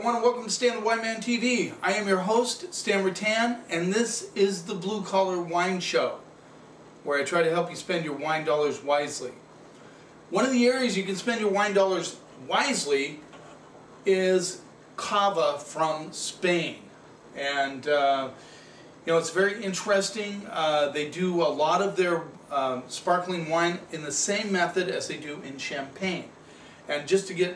everyone, and welcome to Stan the Wine Man TV. I am your host, Stan Rattan, and this is the Blue Collar Wine Show, where I try to help you spend your wine dollars wisely. One of the areas you can spend your wine dollars wisely is Cava from Spain. And it's very interesting. They do a lot of their sparkling wine in the same method as they do in champagne. And just to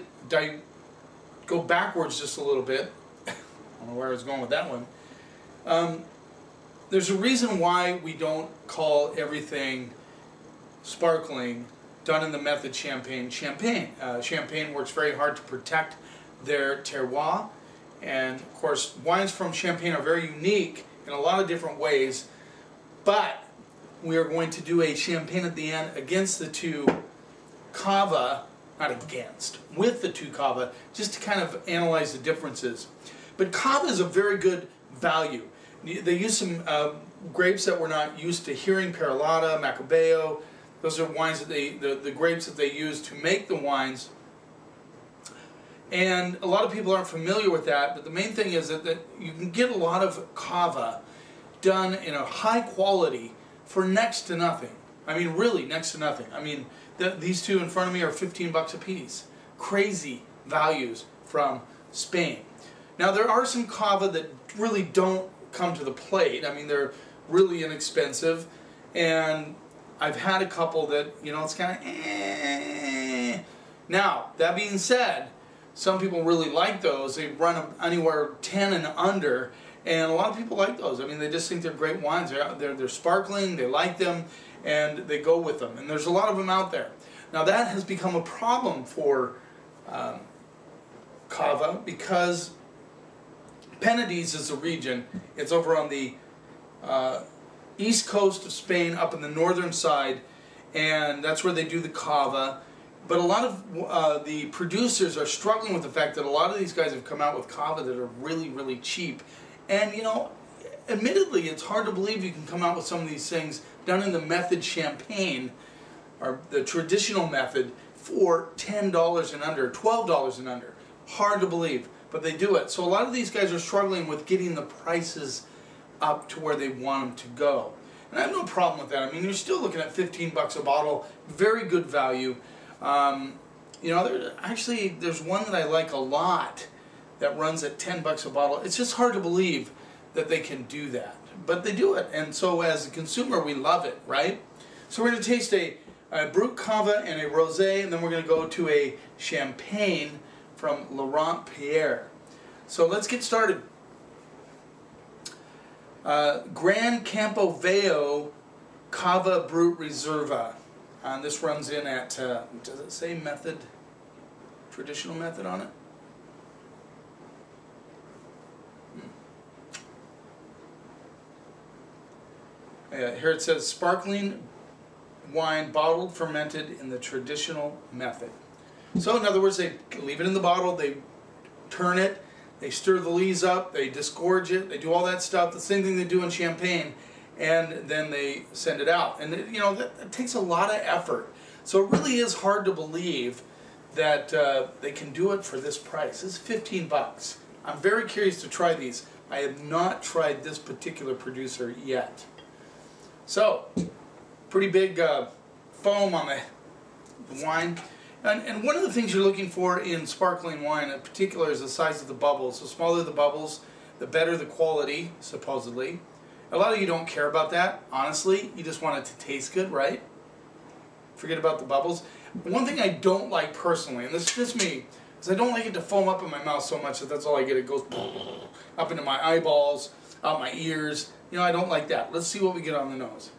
go backwards just a little bit, I don't know where I was going with that one. There's a reason why we don't call everything sparkling done in the method champagne. Champagne works very hard to protect their terroir, and of course wines from Champagne are very unique in a lot of different ways, but we are going to do a champagne at the end against the two Cava, not against, with the two Cava, just to kind of analyze the differences. But Cava is a very good value. They use some grapes that we're not used to hearing, Perlata, Macabeo. Those are wines that the grapes that they use to make the wines. And a lot of people aren't familiar with that, but the main thing is that you can get a lot of Cava done in a high quality for next to nothing. I mean, really next to nothing. I mean, these two in front of me are 15 bucks a piece. Crazy values from Spain. Now, there are some Cava that really don't come to the plate. I mean, they're really inexpensive, and I've had a couple that, it's kind of eh. Now, that being said, some people really like those. They run anywhere 10 and under, and a lot of people like those. I mean, they just think they're great wines. They're sparkling, they like them, and they go with them. And there's a lot of them out there. Now, that has become a problem for Cava because Penedès is a region. It's over on the east coast of Spain, up in the northern side, and that's where they do the Cava. But a lot of the producers are struggling with the fact that a lot of these guys have come out with Cava that are really, really cheap. And, admittedly, it's hard to believe you can come out with some of these things done in the method champagne, or the traditional method, for $10 and under, $12 and under. Hard to believe, but they do it. So a lot of these guys are struggling with getting the prices up to where they want them to go. And I have no problem with that. I mean, you're still looking at 15 bucks a bottle, very good value. Actually, there's one that I like a lot that runs at 10 bucks a bottle. It's just hard to believe that they can do that, but they do it. And so as a consumer, we love it, right? So we're going to taste a Brut Cava and a Rosé, and then we're going to go to a Champagne from Laurent Pierre. So let's get started. Gran Campo Veo Cava Brut Reserva. And this runs in at, does it say method, traditional method on it? Here it says sparkling wine bottled, fermented in the traditional method. So in other words, they leave it in the bottle, they turn it, they stir the lees up, they disgorge it, they do all that stuff, the same thing they do in champagne, and then they send it out. And that takes a lot of effort. So it really is hard to believe that they can do it for this price. This is 15 bucks. I'm very curious to try these. I have not tried this particular producer yet. So, pretty big foam on the wine. And one of the things you're looking for in sparkling wine in particular is the size of the bubbles. The smaller the bubbles, the better the quality, supposedly. A lot of you don't care about that, honestly. You just want it to taste good, right? Forget about the bubbles. One thing I don't like personally, and this is just me, is I don't like it to foam up in my mouth so much that that's all I get. It goes up into my eyeballs, out my ears. I don't like that. Let's see what we get on the nose.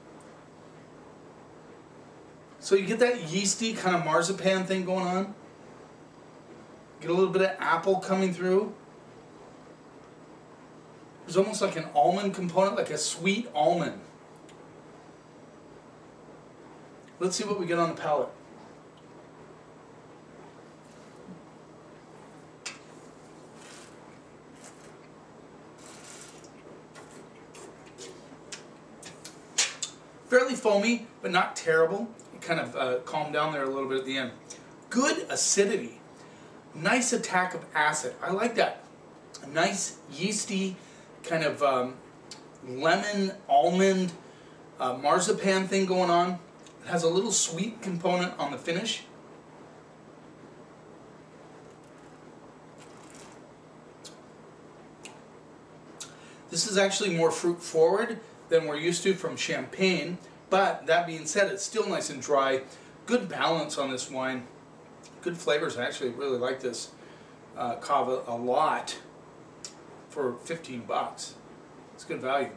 So you get that yeasty kind of marzipan thing going on. Get a little bit of apple coming through. There's almost like an almond component, like a sweet almond. Let's see what we get on the palate. Fairly foamy, but not terrible. It kind of calmed down there a little bit at the end. Good acidity. Nice attack of acid. I like that. a nice yeasty kind of lemon, almond, marzipan thing going on. It has a little sweet component on the finish. This is actually more fruit forward than we're used to from champagne, but that being said, it's still nice and dry. Good balance on this wine. Good flavors. I actually really like this Cava a lot for 15 bucks. It's good value.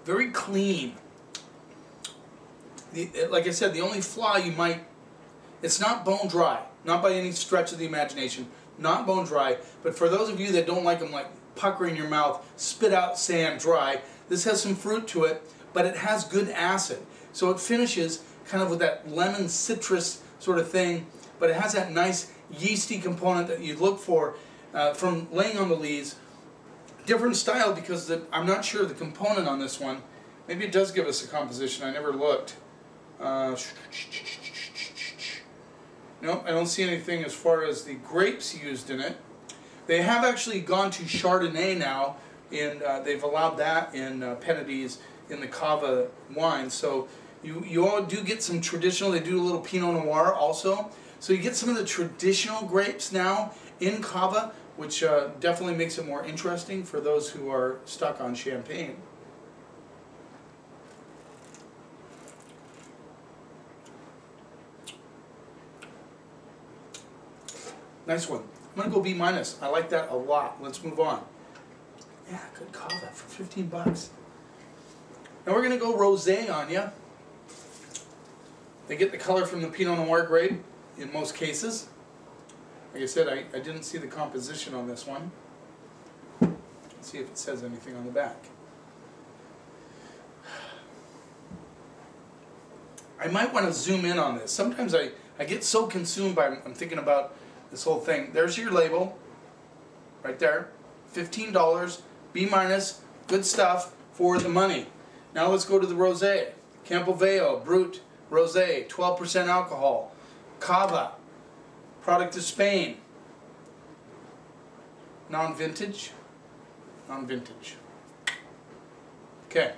Very clean. Like I said, the only flaw you might, it's not bone dry, not by any stretch of the imagination, not bone dry, but for those of you that don't like them like pucker in your mouth, spit out sand dry, this has some fruit to it, but it has good acid. So it finishes kind of with that lemon citrus sort of thing, but it has that nice yeasty component that you look for from laying on the lees. Different style because I'm not sure the component on this one. Maybe it does give us a composition. I never looked. Nope, I don't see anything as far as the grapes used in it. They have actually gone to Chardonnay now, and they've allowed that in Penedès in the Cava wine. So you all do get some traditional. They do a little Pinot Noir also. So you get some of the traditional grapes now in Cava, which definitely makes it more interesting for those who are stuck on champagne. Nice one. I'm going to go B-. I like that a lot. Let's move on. Yeah, good Cava for 15 bucks. Now we're going to go rosé on you. They get the color from the Pinot Noir grape in most cases. Like I said, I didn't see the composition on this one. Let's see if it says anything on the back. I might want to zoom in on this. Sometimes I get so consumed by I'm thinking about this whole thing. There's your label, right there. $15, B-, good stuff for the money. Now let's go to the rosé. Campo Viejo, Brut, Rosé, 12% alcohol. Cava, product of Spain. Non-vintage. Non-vintage. Okay.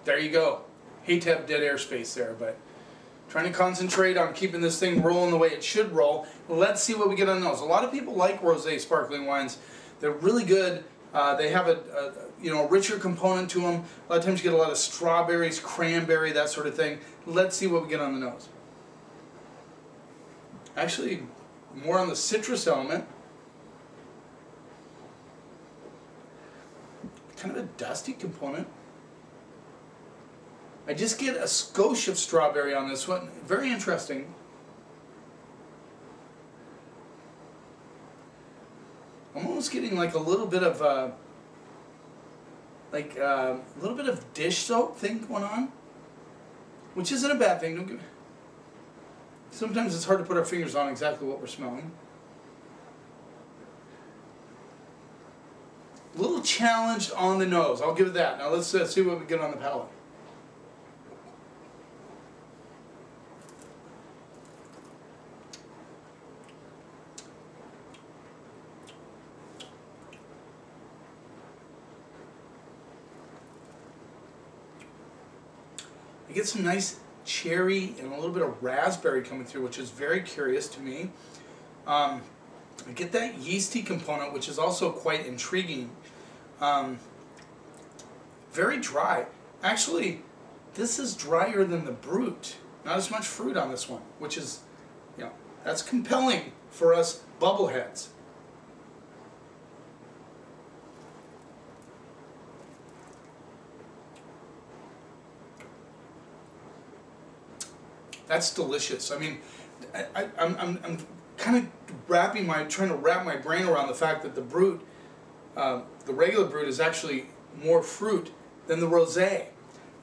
There you go. Hate to have dead airspace there, but trying to concentrate on keeping this thing rolling the way it should roll. Let's see what we get on those. A lot of people like rosé sparkling wines. They're really good. They have a richer component to them. A lot of times you get a lot of strawberries, cranberry, that sort of thing. Let's see what we get on the nose. Actually, more on the citrus element. Kind of a dusty component. I just get a skosh of strawberry on this one. Very interesting. I'm almost getting like a little bit of dish soap thing going on, which isn't a bad thing. Don't get me. Sometimes it's hard to put our fingers on exactly what we're smelling. A little challenged on the nose. I'll give it that. Now let's see what we get on the palate. I get some nice cherry and a little bit of raspberry coming through, which is very curious to me. I get that yeasty component, which is also quite intriguing. Very dry. Actually, this is drier than the Brut. Not as much fruit on this one, which is, that's compelling for us bubbleheads. That's delicious. I mean, I'm kind of trying to wrap my brain around the fact that the Brut, the regular Brut, is actually more fruit than the rosé.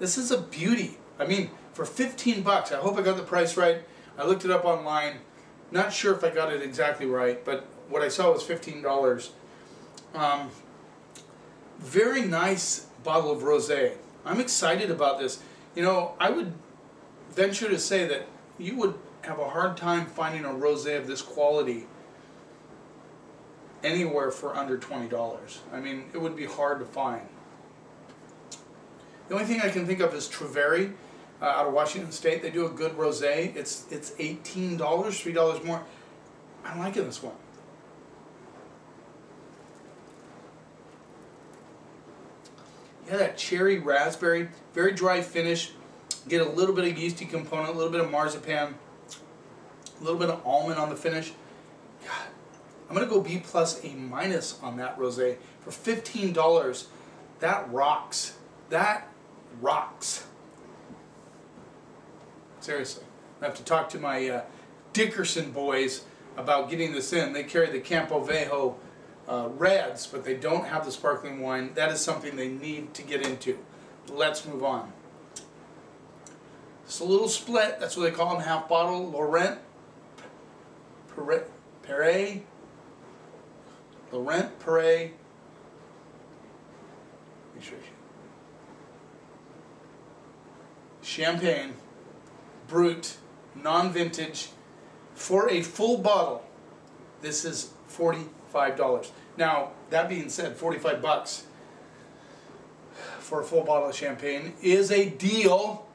This is a beauty. I mean, for 15 bucks, I hope I got the price right. I looked it up online. Not sure if I got it exactly right, but what I saw was $15. Very nice bottle of rosé. I'm excited about this. You know, I would venture to say that you would have a hard time finding a rosé of this quality anywhere for under $20. I mean, it would be hard to find. The only thing I can think of is Treveri out of Washington State. They do a good rosé. It's $18, $3 more. I'm liking this one. Yeah, that cherry raspberry, very dry finish. Get a little bit of yeasty component, a little bit of marzipan, a little bit of almond on the finish. God, I'm gonna go B plus A minus on that rosé for $15. That rocks. That rocks. Seriously, I have to talk to my Dickerson boys about getting this in. They carry the Campo Viejo reds, but they don't have the sparkling wine. That is something they need to get into. Let's move on. It's a little split. That's what they call them, half bottle. Laurent Perret. Laurent Perret. Champagne, Brut, non-vintage. For a full bottle, this is $45. Now, that being said, 45 bucks for a full bottle of champagne is a deal.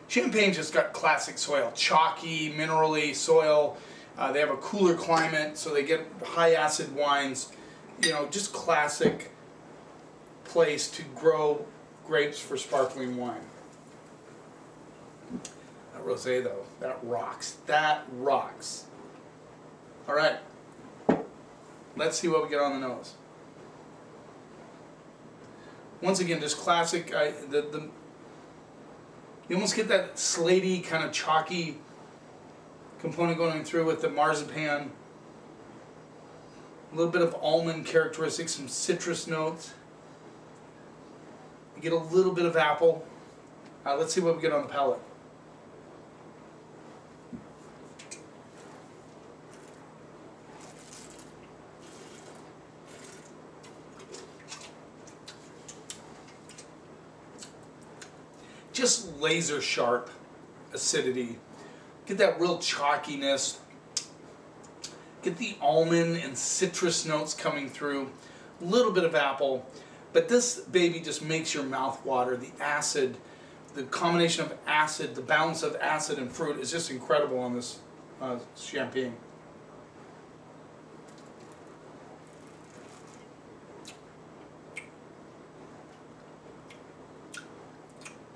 Champagne just got classic soil, chalky, minerally soil. They have a cooler climate, so they get high acid wines. You know, just classic place to grow grapes for sparkling wine. That rosé though, that rocks. That rocks. All right, let's see what we get on the nose. Once again, just classic. You almost get that slaty kind of chalky component going through with the marzipan. A little bit of almond characteristics, some citrus notes. You get a little bit of apple. Let's see what we get on the palate. Just laser sharp acidity. Get that real chalkiness. Get the almond and citrus notes coming through. A little bit of apple. But this baby just makes your mouth water. The acid, the combination of acid, the balance of acid and fruit is just incredible on this champagne.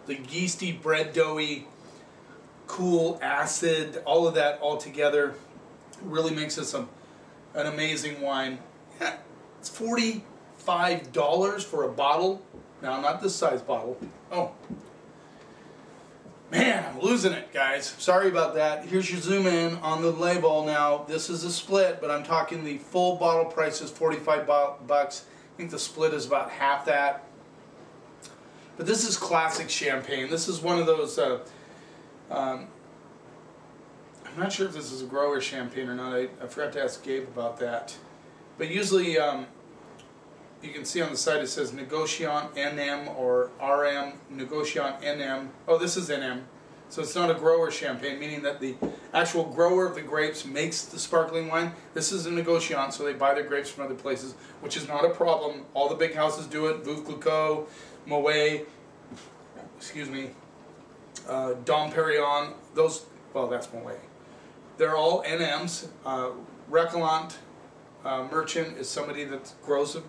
The yeasty, bread doughy, cool acid, all of that all together really makes this an amazing wine. Yeah, it's $45 for a bottle. Now, not this size bottle. Oh, man, I'm losing it, guys. Sorry about that. Here's your zoom in on the label. Now, this is a split, but I'm talking the full bottle price is 45 bucks. I think the split is about half that. But this is classic champagne. This is one of those, I'm not sure if this is a grower champagne or not. I forgot to ask Gabe about that. But usually, you can see on the side it says Negociant NM or RM, Negociant NM. Oh, this is NM. So it's not a grower champagne, meaning that the actual grower of the grapes makes the sparkling wine. This is a Negociant, so they buy their grapes from other places, which is not a problem. All the big houses do it. Veuve Clicquot, Moet, excuse me, Dom Perignon, those, well, that's Moet. They're all NMs. Recollant Merchant is somebody that grows the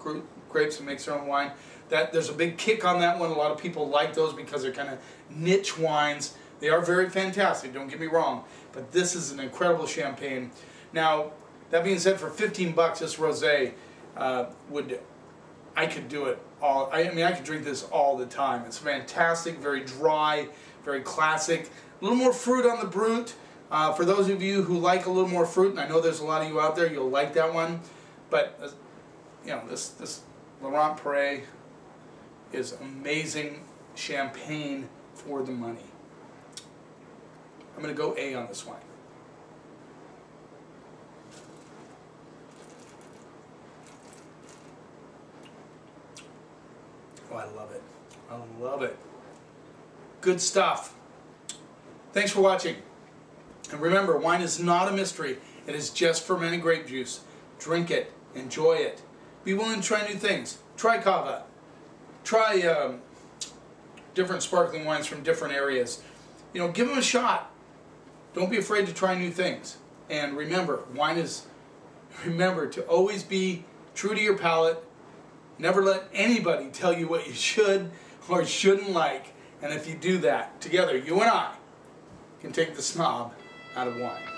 grapes and makes their own wine. There's a big kick on that one. A lot of people like those because they're kind of niche wines. They are very fantastic, don't get me wrong, but this is an incredible champagne. Now, that being said, for 15 bucks, this rosé I could do it all. I mean, I could drink this all the time. It's fantastic, very dry, very classic. A little more fruit on the Brut. For those of you who like a little more fruit, and I know there's a lot of you out there, you'll like that one. But you know, this Laurent Perret is amazing champagne for the money. I'm going to go A on this wine. Oh, I love it. I love it. Good stuff. Thanks for watching. And remember, wine is not a mystery. It is just fermented grape juice. Drink it. Enjoy it. Be willing to try new things. Try Cava. Try different sparkling wines from different areas. You know, give them a shot. Don't be afraid to try new things. And remember, remember to always be true to your palate. Never let anybody tell you what you should or shouldn't like. And if you do that, together, you and I can take the snob out of wine.